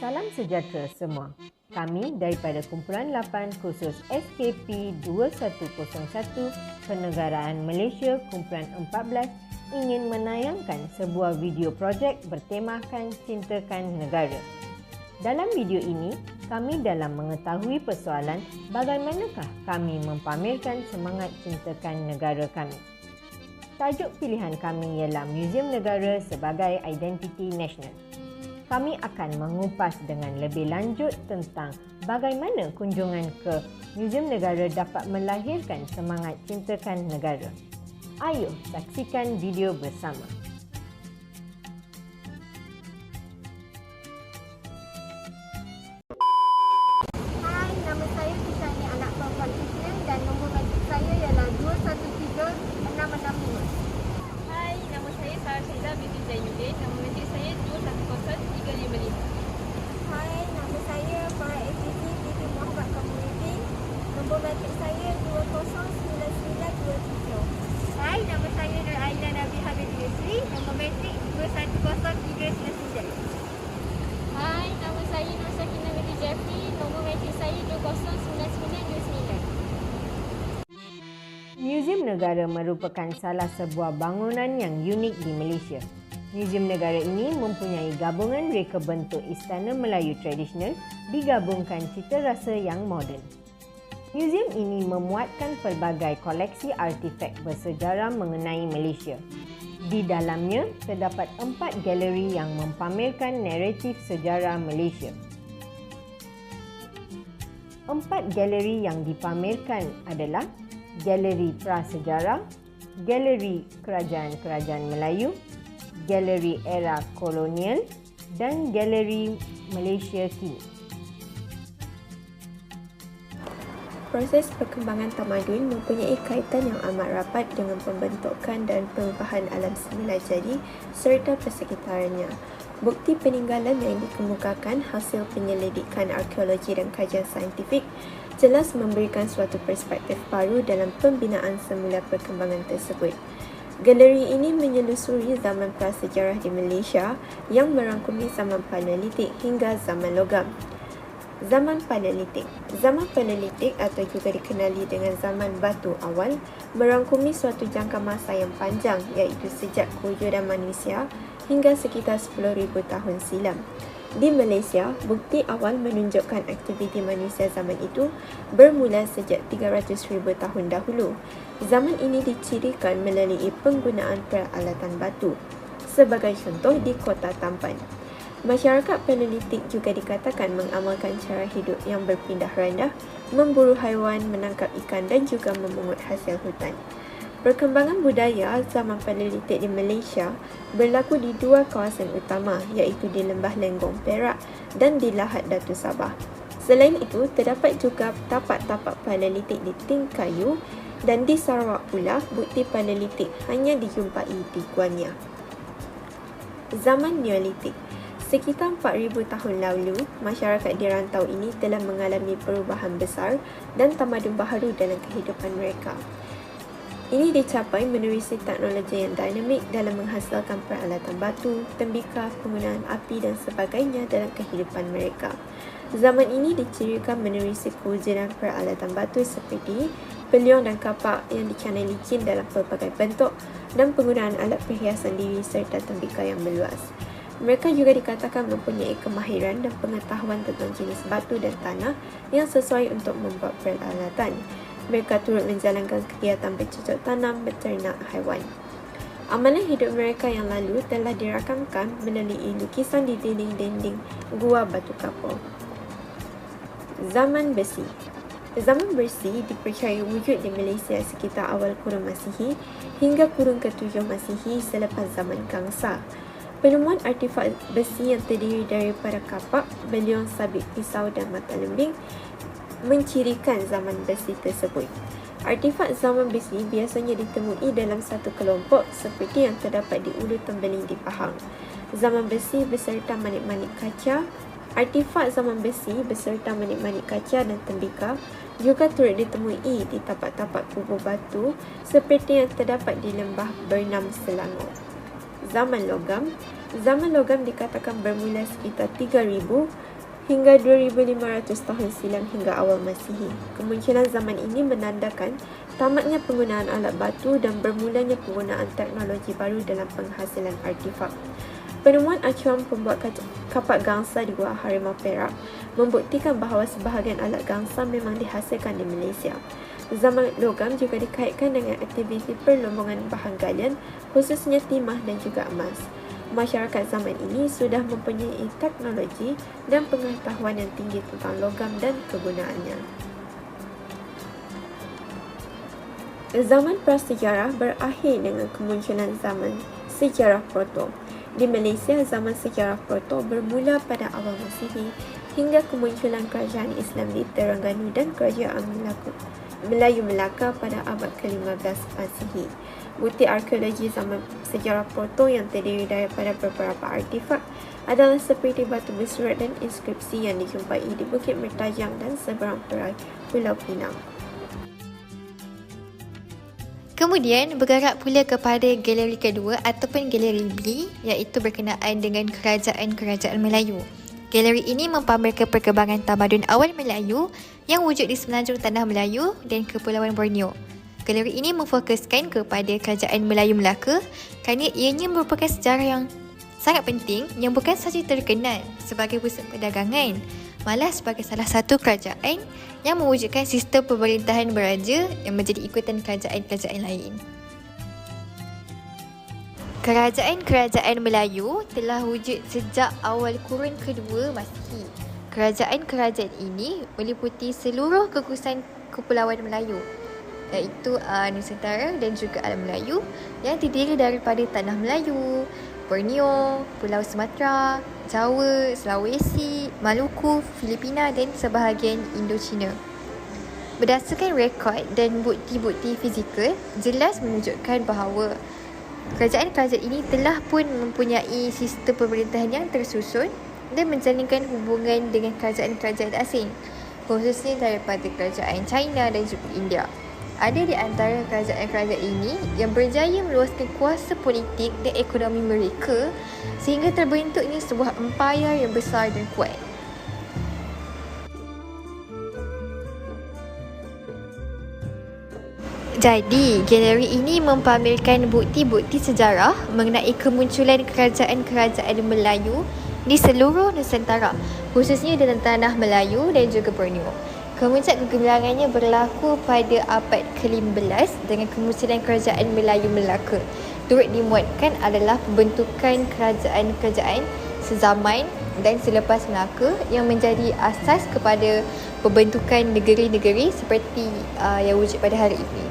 Salam sejahtera semua. Kami daripada Kumpulan 8 khusus SKP 2101 Kenegaraan Malaysia Kumpulan 14 ingin menayangkan sebuah video projek bertemakan Cintakan Negara. Dalam video ini, kami dalam mengetahui persoalan bagaimanakah kami mempamerkan semangat cintakan negara kami. Tajuk pilihan kami ialah Muzium Negara sebagai Identiti Nasional. Kami akan mengupas dengan lebih lanjut tentang bagaimana kunjungan ke Muzium Negara dapat melahirkan semangat cintakan negara. Ayo saksikan video bersama. Hai, nama saya Kisani Anak Perempuan Islam dan nombor matrik saya ialah 213665. Hai, nama saya Sarah Syeda binti Zainuddin. Nombor matrik saya 210355. Hai, nama saya Farah Effendi binti Muhammad Community. Nombor matrik saya 209927. Hai, nama saya Nur Aina Nabi Habib Yusri. Nombor matrik 210399. Hai, nama saya Nur Sakinah binti Jeffrey. Nombor matrik saya 209929. Muzium Negara merupakan salah sebuah bangunan yang unik di Malaysia. Muzium Negara ini mempunyai gabungan reka bentuk Istana Melayu tradisional digabungkan cita rasa yang moden. Muzium ini memuatkan pelbagai koleksi artifak bersejarah mengenai Malaysia. Di dalamnya terdapat 4 galeri yang mempamerkan naratif sejarah Malaysia. 4 galeri yang dipamerkan adalah Galeri Prasejarah, Galeri Kerajaan-Kerajaan Melayu, Galeri Era Kolonial dan Galeri Malaysia Kini. Proses perkembangan tamadun mempunyai kaitan yang amat rapat dengan pembentukan dan pengubahan alam semula jadi serta persekitarannya. Bukti peninggalan yang dikemukakan hasil penyelidikan arkeologi dan kajian saintifik jelas memberikan suatu perspektif baru dalam pembinaan semula perkembangan tersebut. Galeri ini menyelusuri zaman prasejarah di Malaysia yang merangkumi zaman Paleolitik hingga zaman logam. Zaman Paleolitik. Zaman Paleolitik atau juga dikenali dengan zaman batu awal merangkumi suatu jangka masa yang panjang iaitu sejak kewujudan manusia hingga sekitar 10,000 tahun silam. Di Malaysia, bukti awal menunjukkan aktiviti manusia zaman itu bermula sejak 300,000 tahun dahulu. Zaman ini dicirikan melalui penggunaan peralatan batu. Sebagai contoh di Kota Tampan. Masyarakat Paleolitik juga dikatakan mengamalkan cara hidup yang berpindah randah, memburu haiwan, menangkap ikan dan juga memungut hasil hutan. Perkembangan budaya zaman Paleolitik di Malaysia berlaku di 2 kawasan utama iaitu di Lembah Lenggong Perak dan di Lahad Datu Sabah. Selain itu, terdapat juga tapak-tapak Paleolitik di Tingkayu dan di Sarawak pula bukti Paleolitik hanya dijumpai di Guanya. Zaman Neolitik. Sekitar 4,000 tahun lalu, masyarakat di rantau ini telah mengalami perubahan besar dan tamadun baharu dalam kehidupan mereka. Ini dicapai menerusi teknologi yang dinamik dalam menghasilkan peralatan batu, tembikar, penggunaan api dan sebagainya dalam kehidupan mereka. Zaman ini dicirikan menerusi kewujudan peralatan batu seperti beliung dan kapak yang dicanai licin dalam pelbagai bentuk dan penggunaan alat perhiasan diri serta tembikar yang meluas. Mereka juga dikatakan mempunyai kemahiran dan pengetahuan tentang jenis batu dan tanah yang sesuai untuk membuat peralatan. Mereka turut menjalankan kegiatan bercocok tanam, beternak haiwan. Amalan hidup mereka yang lalu telah dirakamkan melalui lukisan di dinding-dinding gua batu kapur. Zaman Besi. Zaman Besi dipercayai wujud di Malaysia sekitar awal kurun Masihi hingga kurun ke-7 Masihi selepas zaman Kangsa. Penemuan artifak besi yang terdiri daripada kapak, beliung, sabit pisau dan mata lembing mencirikan zaman besi tersebut. Artifak zaman besi biasanya ditemui dalam satu kelompok seperti yang terdapat di Ulu Tembeling di Pahang. Zaman besi beserta manik-manik kaca. Artifak zaman besi beserta manik-manik kaca dan tembikar juga turut ditemui di tapak-tapak kubur batu seperti yang terdapat di lembah Bernam Selangor. Zaman Logam. Zaman logam dikatakan bermula sekitar 3,000 hingga 2,500 tahun silam hingga awal Masihi. Kemunculan zaman ini menandakan tamatnya penggunaan alat batu dan bermulanya penggunaan teknologi baru dalam penghasilan artifak. Penemuan acuan pembuat kapak gangsa di Gua Harimau Perak membuktikan bahawa sebahagian alat gangsa memang dihasilkan di Malaysia. Zaman logam juga dikaitkan dengan aktiviti perlombongan bahan galian, khususnya timah dan juga emas. Masyarakat zaman ini sudah mempunyai teknologi dan pengetahuan yang tinggi tentang logam dan kegunaannya. Zaman prasejarah berakhir dengan kemunculan zaman sejarah proto. Di Malaysia, zaman sejarah proto bermula pada awal Masihi hingga kemunculan kerajaan Islam di Terengganu dan kerajaan Melayu Melaka pada abad ke-15 Masihi. Bukti arkeologi zaman sejarah proto yang terdiri daripada beberapa artifak adalah seperti batu bersurat dan inskripsi yang dijumpai di Bukit Mertajam dan seberang perai Pulau Pinang. Kemudian bergerak pula kepada galeri kedua ataupun galeri B, iaitu berkenaan dengan kerajaan-kerajaan Melayu. Galeri ini mempamerkan perkembangan tamadun awal Melayu yang wujud di semenanjung tanah Melayu dan Kepulauan Borneo. Galeri ini memfokuskan kepada kerajaan Melayu Melaka kerana ianya merupakan sejarah yang sangat penting yang bukan sahaja terkenal sebagai pusat perdagangan, malah sebagai salah satu kerajaan yang mewujudkan sistem pemerintahan beraja yang menjadi ikutan kerajaan-kerajaan lain. Kerajaan-kerajaan Melayu telah wujud sejak awal kurun kedua Masihi. Kerajaan-kerajaan ini meliputi seluruh gugusan Kepulauan Melayu, iaitu Nusantara dan juga Alam Melayu yang terdiri daripada Tanah Melayu, Borneo, Pulau Sumatera, Jawa, Sulawesi, Maluku, Filipina dan sebahagian Indochina. Berdasarkan rekod dan bukti-bukti fizikal, jelas menunjukkan bahawa kerajaan-kerajaan ini telah pun mempunyai sistem pemerintahan yang tersusun dan menjalinkan hubungan dengan kerajaan-kerajaan asing, khususnya daripada kerajaan China dan juga India. Ada di antara kerajaan-kerajaan ini yang berjaya meluaskan kuasa politik dan ekonomi mereka sehingga terbentuknya sebuah empayar yang besar dan kuat. Jadi, galeri ini mempamerkan bukti-bukti sejarah mengenai kemunculan kerajaan-kerajaan Melayu di seluruh Nusantara, khususnya dalam tanah Melayu dan juga Borneo. Kemuncak kegemilangannya berlaku pada abad ke-15 dengan kemunculan kerajaan Melayu Melaka. Turut dimuatkan adalah pembentukan kerajaan-kerajaan sezaman dan selepas Melaka yang menjadi asas kepada pembentukan negeri-negeri seperti yang wujud pada hari ini.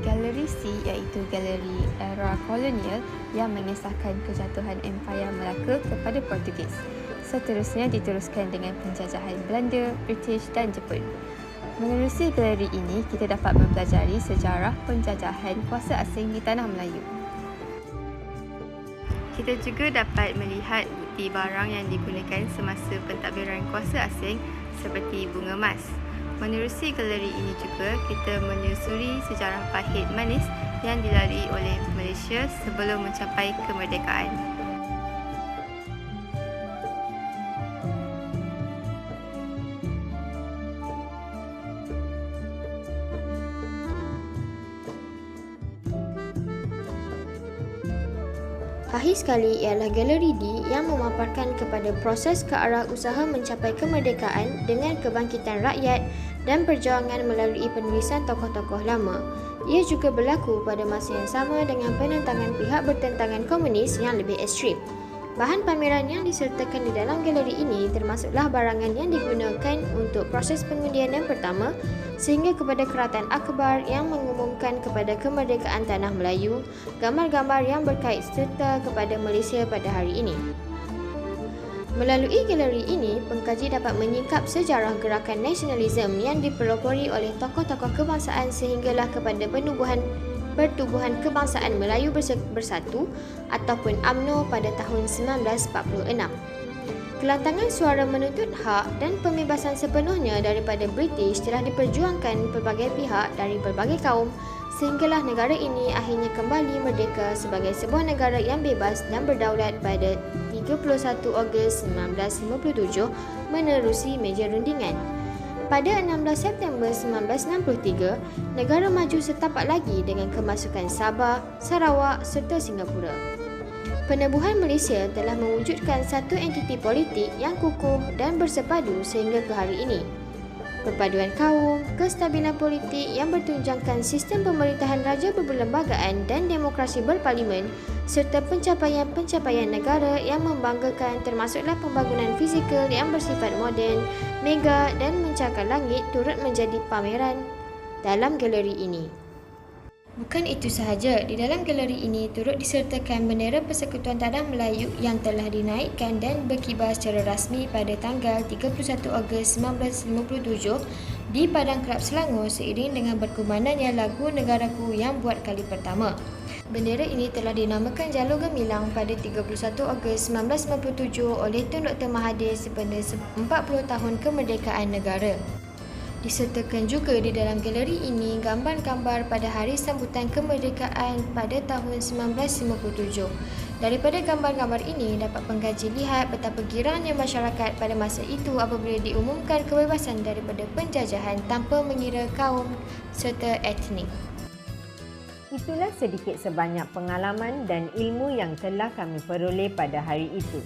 Galeri C iaitu galeri era kolonial yang mengisahkan kejatuhan Empayar Melaka kepada Portugis. Seterusnya diteruskan dengan penjajahan Belanda, British dan Jepun. Menerusi galeri ini, kita dapat mempelajari sejarah penjajahan kuasa asing di tanah Melayu. Kita juga dapat melihat bukti barang yang digunakan semasa pentadbiran kuasa asing seperti bunga emas. Menerusi galeri ini juga, kita menyusuri sejarah pahit manis yang dilalui oleh Malaysia sebelum mencapai kemerdekaan. Akhir sekali ialah galeri D yang memaparkan kepada proses ke arah usaha mencapai kemerdekaan dengan kebangkitan rakyat dan perjuangan melalui penulisan tokoh-tokoh lama. Ia juga berlaku pada masa yang sama dengan penentangan pihak bertentangan komunis yang lebih ekstrim. Bahan pameran yang disertakan di dalam galeri ini termasuklah barangan yang digunakan untuk proses pengundian yang pertama sehingga kepada Kerajaan Akbar yang mengumumkan kepada kemerdekaan tanah Melayu, gambar-gambar yang berkait serta kepada Malaysia pada hari ini. Melalui galeri ini, pengkaji dapat menyingkap sejarah gerakan nasionalisme yang dipelopori oleh tokoh-tokoh kebangsaan sehinggalah kepada pertubuhan kebangsaan Melayu Bersatu ataupun UMNO pada tahun 1946. Kelantangan suara menuntut hak dan pembebasan sepenuhnya daripada British telah diperjuangkan pelbagai pihak dari pelbagai kaum sehinggalah negara ini akhirnya kembali merdeka sebagai sebuah negara yang bebas dan berdaulat pada 31 Ogos 1957 menerusi meja rundingan. Pada 16 September 1963, negara maju setapak lagi dengan kemasukan Sabah, Sarawak serta Singapura. Penubuhan Malaysia telah mewujudkan satu entiti politik yang kukuh dan bersepadu sehingga ke hari ini. Perpaduan kaum, kestabilan politik yang bertunjangkan sistem pemerintahan raja berperlembagaan dan demokrasi berparlimen serta pencapaian-pencapaian negara yang membanggakan termasuklah pembangunan fizikal yang bersifat moden, mega dan mencakar langit turut menjadi pameran dalam galeri ini. Bukan itu sahaja, di dalam galeri ini turut disertakan bendera Persekutuan Tanah Melayu yang telah dinaikkan dan berkibar secara rasmi pada tanggal 31 Ogos 1957 di Padang Kelab Selangor seiring dengan berkumandangnya lagu Negaraku yang buat kali pertama. Bendera ini telah dinamakan Jalur Gemilang pada 31 Ogos 1997 oleh Tun Dr. Mahathir sempena 40 tahun kemerdekaan negara. Disertakan juga di dalam galeri ini gambar-gambar pada hari sambutan kemerdekaan pada tahun 1957. Daripada gambar-gambar ini dapat pengkaji lihat betapa girangnya masyarakat pada masa itu apabila diumumkan kebebasan daripada penjajahan tanpa mengira kaum serta etnik. Itulah sedikit sebanyak pengalaman dan ilmu yang telah kami peroleh pada hari itu.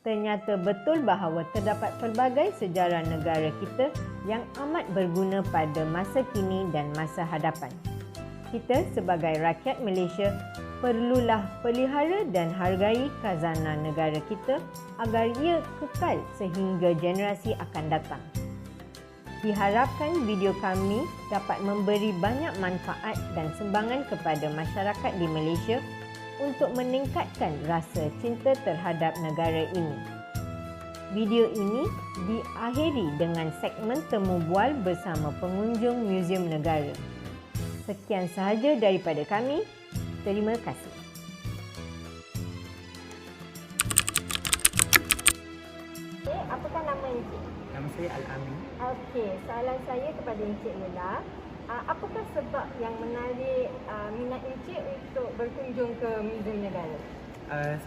Ternyata betul bahawa terdapat pelbagai sejarah negara kita yang amat berguna pada masa kini dan masa hadapan. Kita sebagai rakyat Malaysia perlulah pelihara dan hargai khazanah negara kita agar ia kekal sehingga generasi akan datang. Diharapkan video kami dapat memberi banyak manfaat dan sumbangan kepada masyarakat di Malaysia untuk meningkatkan rasa cinta terhadap negara ini. Video ini diakhiri dengan segmen temu bual bersama pengunjung Muzium Negara. Sekian sahaja daripada kami. Terima kasih. Apakah nama Encik? Nama saya Al-Amin. Okey, soalan saya kepada Encik Lola. Apakah sebab yang menarik minat Encik untuk berkunjung ke Muzium Negara?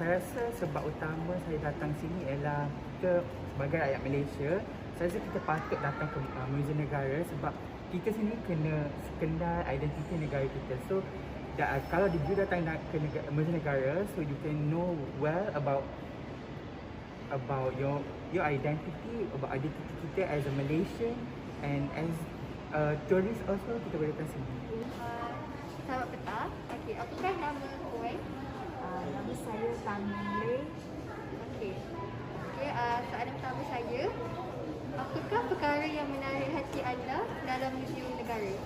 Saya rasa sebab utama saya datang sini ialah kita sebagai rakyat Malaysia, saya rasa kita patut datang ke Muzium Negara sebab kita sini kena kenal identiti negara kita. So, kalau you datang ke Muzium Negara, so you can know well about your identity, about identity kita as a Malaysian and as tourist also kita boleh datang sini. Selamat petang. Okey, apakah nama Kuwait? Nama saya Tan Lei. Okey. Soalan pertama saya, apakah perkara yang menarik hati anda dalam Muzium Negara?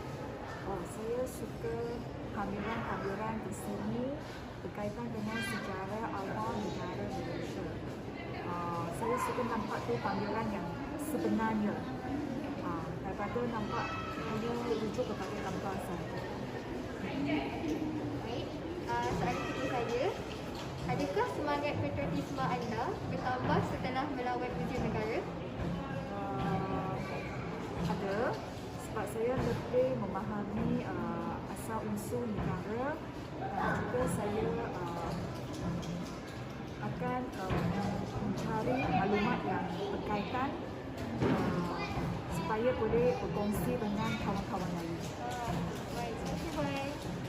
Saya suka pameran-pameran di sini berkaitan dengan sejarah awal negara Malaysia. Saya suka nampak tu pameran yang sebenarnya. Daripada nampak hanya rujuk kepada gambar sahaja. Baik. Soalan kedua saya, adakah semangat patriotisme anda bertambah setelah melawat Muzium Negara? Ada, sebab saya lebih memahami asal usul negara dan juga saya akan mencari maklumat yang berkaitan supaya boleh berkongsi dengan kawan-kawan lain. Baik, terima kasih.